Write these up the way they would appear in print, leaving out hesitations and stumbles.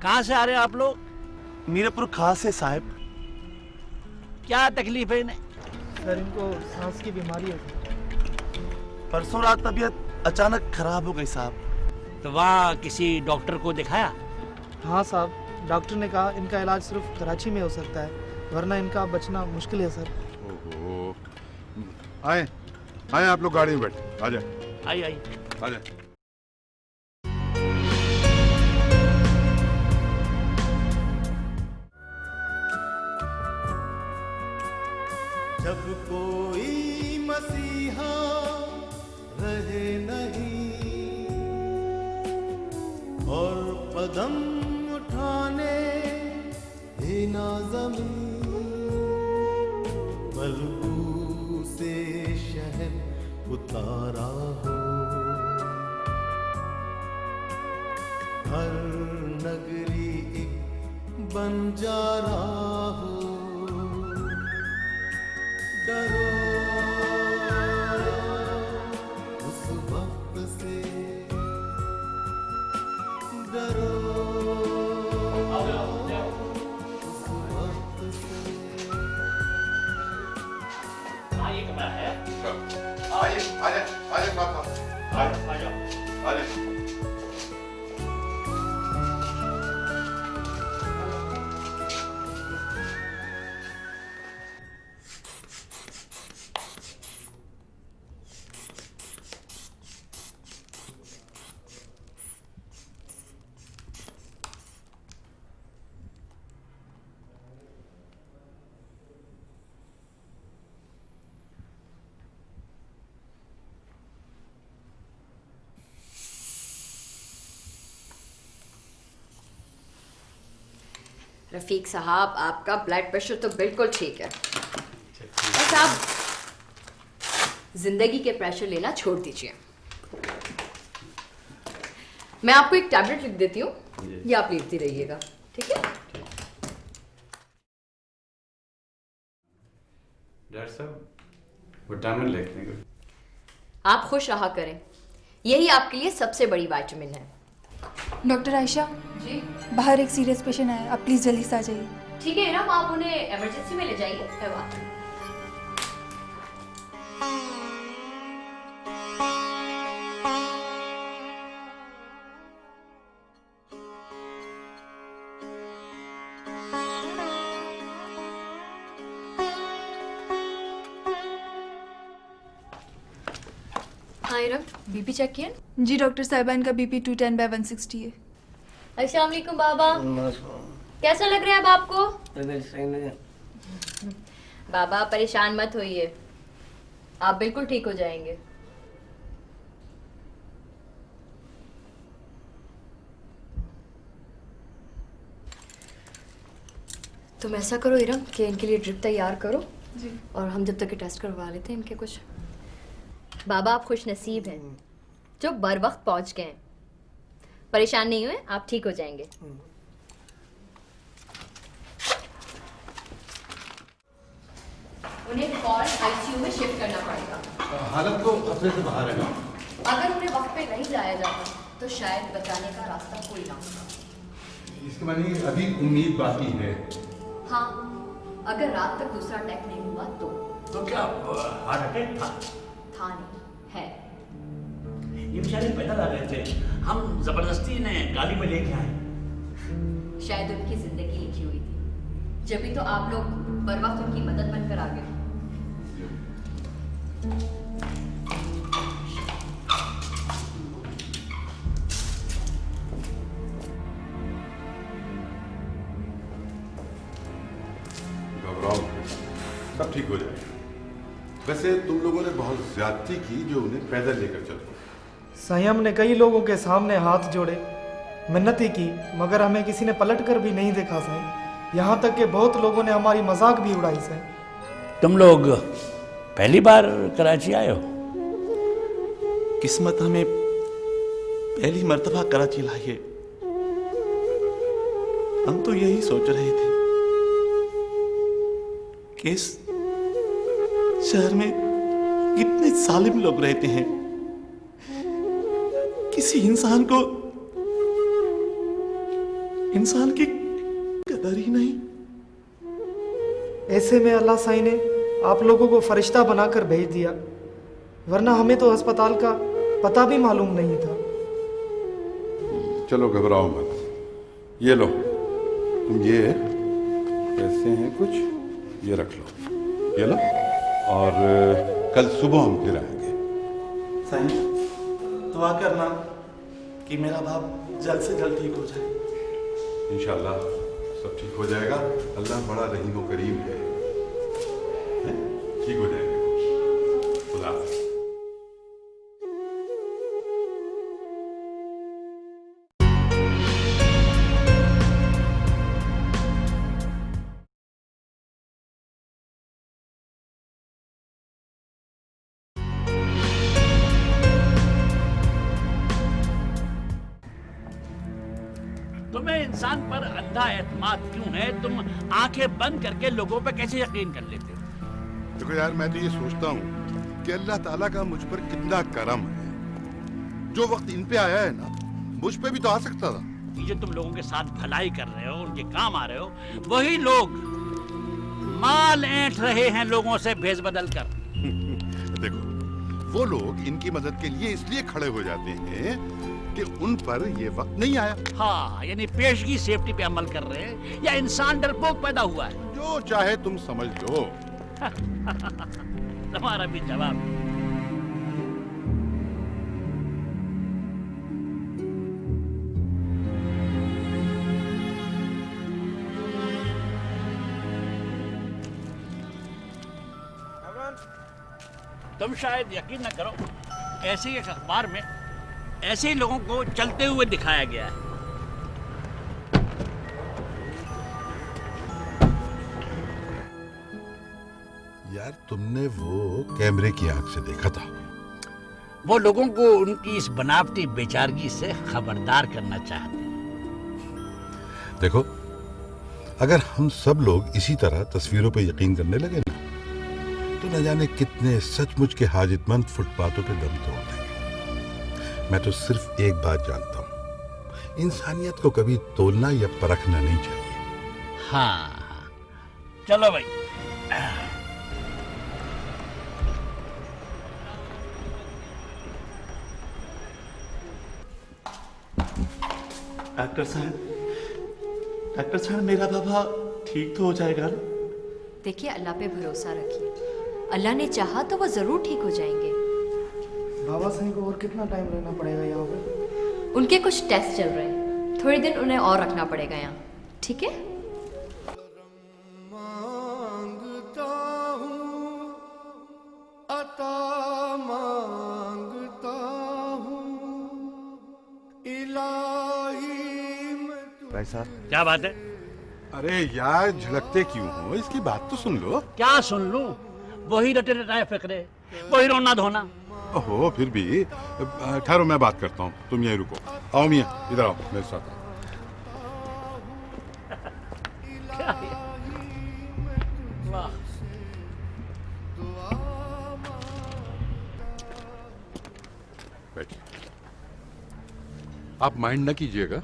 कहाँ से आ रहे हैं आप लोग? मीरपुर खास है साहब। क्या तकलीफ है इन्हें? सर इनको सांस की बीमारी है। परसों रात तबीयत अचानक खराब हो गई साहब। तो वहाँ किसी डॉक्टर को दिखाया? हाँ साहब, डॉक्टर ने कहा इनका इलाज सिर्फ कराची में हो सकता है, वरना इनका बचना मुश्किल है सर। ओहो। आए आए आप लोग गाड़ी में बैठे, आ जाए आई आई। आ जाए। जब कोई मसीहा रहे नहीं और कदम उठाने ही ना ज़मीं, बलबू से शहर उतारा हो, हर नगरी एक बंजारा हो। डरो उस वक्त से, डरो उस वक्त से। हाँ, ये कमरा है। आइए आइए आइए साहब, आ जाओ। आइए। रफीक साहब, आपका ब्लड प्रेशर तो बिल्कुल ठीक है। बस आप जिंदगी के प्रेशर लेना छोड़ दीजिए। मैं आपको एक टैबलेट लिख देती हूँ, ये आप लेती रहिएगा, ठीक है? डॉक्टर साहब, विटामिन लिखने को। आप खुश रहा करें, यही आपके लिए सबसे बड़ी विटामिन है। डॉक्टर आयशा जी, बाहर एक सीरियस पेशेंट है, आप प्लीज जल्दी से आ जाइए। ठीक है इरम, आप उन्हें इमरजेंसी में ले जाइए। मैं आती हूँ। हाँ इरम, बीपी चेक किया? जी डॉक्टर साहिबा, इनका बीपी 210/160 है। अस्सलाम वालेकुम बाबा, कैसा लग रहा है अब आपको? बाबा परेशान मत होइए, आप बिल्कुल ठीक हो जाएंगे। तुम ऐसा करो इरम कि इनके लिए ड्रिप तैयार करो जी। और हम जब तक के टेस्ट करवा लेते हैं इनके कुछ। बाबा आप खुश नसीब हैं जो बर वक्त पहुंच गए हैं। परेशान नहीं हुए, आप ठीक हो जाएंगे। उन्हें फौरन आईसीयू में शिफ्ट करना पड़ेगा। हालत तो खतरे से बाहर है ना? अगर उन्हें वक्त पे नहीं लाया जाता तो शायद बचाने का रास्ता कोई ना होता। इसके मानी अभी उम्मीद बाकी है। हाँ, अगर रात तक दूसरा अटैक नहीं हुआ तो क्या हार्ट अटैक था? था नहीं, है। ये बेचारे पैदल आ रहे थे, हम जबरदस्ती इन्हें गाड़ी में लेके आए। शायद उनकी जिंदगी लिखी हुई थी, जब भी तो आप लोग बर वक्त उनकी मदद बनकर आ गए। घबराओ, सब ठीक हो जाएगा। वैसे तुम लोगों ने बहुत ज्यादती की जो उन्हें पैदल लेकर चल पड़े। संयम ने कई लोगों के सामने हाथ जोड़े, मिन्नतें की, मगर हमें किसी ने पलट कर भी नहीं देखा साहब। यहाँ तक कि बहुत लोगों ने हमारी मजाक भी उड़ाई साहब। तुम लोग पहली बार कराची आए हो? किस्मत हमें पहली मर्तबा कराची लाई है। हम तो यही सोच रहे थे कि इस शहर में कितने जालिम लोग रहते हैं, किसी इंसान को इंसान की कदर ही नहीं। ऐसे में अल्लाह साईं ने आप लोगों को फरिश्ता बनाकर भेज दिया, वरना हमें तो अस्पताल का पता भी मालूम नहीं था। चलो घबराओ मत, ये लो, तुम ये पैसे हैं कुछ, ये रख लो, ये लो, और कल सुबह हम फिर आएंगे। साईं, दुआ करना कि मेरा बाप जल्द से जल्द ठीक हो जाए। इंशाल्लाह सब ठीक हो जाएगा, अल्लाह बड़ा रहीम व करीम है, ठीक हो जाएगा। खुदा हाफ़िज़। तुम्हें इंसान पर अंधा एतमाद क्यों है? तुम आंखें बंद करके लोगों पे कैसे यकीन कर लेते हो? देखो यार, मैं तो ये सोचता हूँ कि अल्लाह ताला का मुझ पर कितना करम है। जो वक्त इन पे आया है ना, मुझ पे भी तो आ सकता था। ये जो तुम लोगों के साथ भलाई कर रहे हो, उनके काम आ रहे हो, वही लोग माल ऐंठ रहे हैं लोगों से भेज बदल कर। देखो, वो लोग इनकी मदद के लिए इसलिए खड़े हो जाते हैं कि उन पर ये वक्त नहीं आया। हाँ, यानी पेशगी सेफ्टी पे अमल कर रहे हैं, या इंसान डरपोक पैदा हुआ है? जो चाहे तुम समझ लो। तुम्हारा भी जवाब। तुम शायद यकीन न करो, ऐसे ही एक अखबार में ऐसे ही लोगों को चलते हुए दिखाया गया है। यार, तुमने वो कैमरे की आंख से देखा था? वो लोगों को उनकी इस बनावटी बेचारगी से खबरदार करना चाहते हैं। देखो, अगर हम सब लोग इसी तरह तस्वीरों पर यकीन करने लगे ना, तो न जाने कितने सचमुच के हाजतमंद फुटपाथों पे दम तोड़ देंगे। मैं तो सिर्फ एक बात जानता हूँ, इंसानियत को कभी तोलना या परखना नहीं चाहिए। हाँ, चलो भाई। डॉक्टर साहब, मेरा बाबा ठीक तो हो जाएगा ना? देखिए, अल्लाह पे भरोसा रखिए, अल्लाह ने चाहा तो वो जरूर ठीक हो जाएंगे। बाबा साईं को और कितना टाइम रहना पड़ेगा यहाँ पे? उनके कुछ टेस्ट चल रहे हैं, थोड़े दिन उन्हें और रखना पड़ेगा यहाँ, ठीक है? मांगता हूँ, अता मांगता हूँ, इलाही मैं भाई साहब, क्या बात है? अरे यार, झिड़कते क्यों हो? इसकी बात तो सुन लो। क्या सुन लूं? वही रटे रटाए फिक्रे, वही रोना धोना। ओहो, फिर भी ठहरो, मैं बात करता हूँ, तुम यहीं रुको। आओ मियाँ, इधर आओ मेरे साथ। वाह, बैठिए। आप माइंड न कीजिएगा,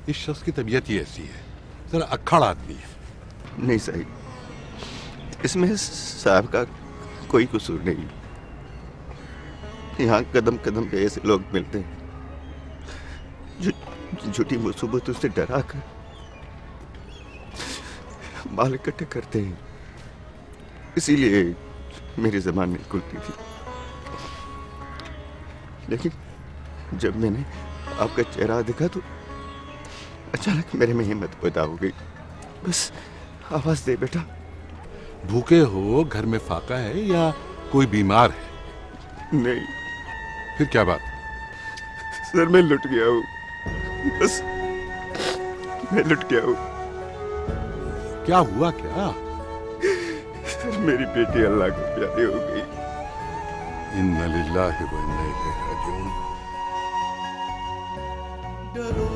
इस शख्स की तबीयत ही ऐसी है, जरा अक्खड़ आदमी है। नहीं सही, इसमें साहब का कोई कसूर नहीं। यहाँ कदम कदम पे ऐसे लोग मिलते हैं जो झूठी मुसीबतों से डरा कर माल इकट्ठे करते हैं, इसीलिए मेरी जबान नहीं खुलती थी। लेकिन जब मैंने आपका चेहरा देखा तो अचानक मेरे में हिम्मत पैदा हो गई। बस आवाज दे बेटा। भूखे हो, घर में फाका है या कोई बीमार है? नहीं फिर क्या बात? सर, मैं लुट गया हूँ, बस मैं लुट गया हूँ। क्या हुआ क्या? सर, मेरी बेटी अल्लाह को प्यारी हो गई। इन्ना लिल्लाहि व इन्ना इलैहि राजिऊन। डरो